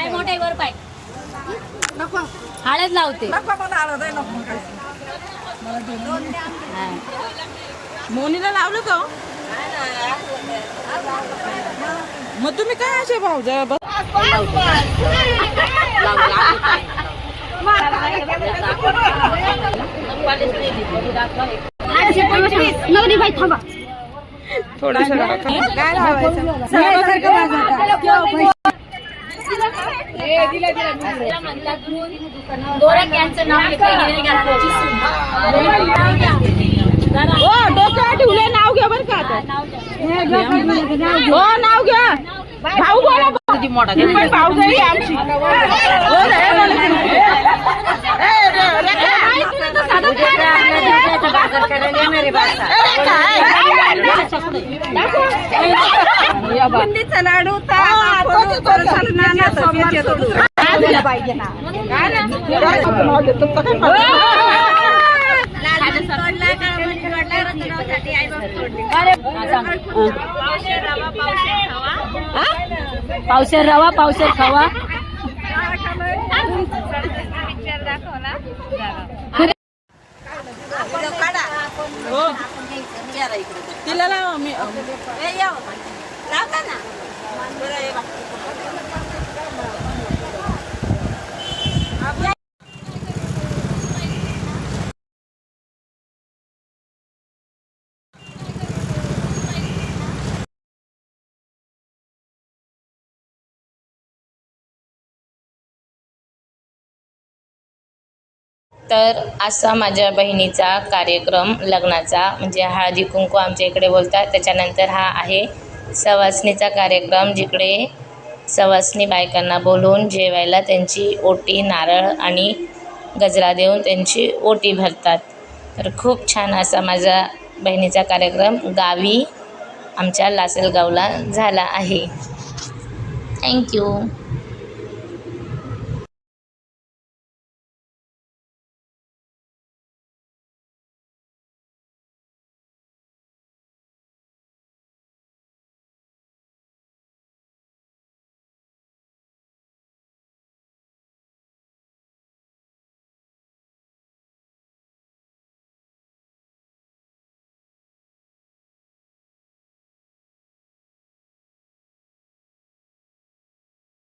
मोठे वर पाय नको हळद लावते मोनीला लावलं का मग तुम्ही काय असे भाऊ थोडस काय लावायचं डोक्यावर ठेवले नाव घ्या बरं का हो नाव घ्या भाऊ बोला भाऊ जाई आमची बुंदीचा लाडू पाहिजे ना पावशेर रवा पावशेर खवा तिला लावा मी तर असा माझ्या बहिणीचा कार्यक्रम लग्नाचा म्हणजे हळदी कुंकू आमच्या इकडे बोलतात। त्याच्यानंतर हा आहे सवासणीचा कार्यक्रम, जिकडे सवासणी बायकांना बोलवून जेवायला त्यांची ओटी नारळ आणि गजरा देऊन त्यांची ओटी भरतात। तर खूप छान असा माझा बहिणीचा कार्यक्रम गावी आमच्या लासलगावला झाला आहे। थँक्यू।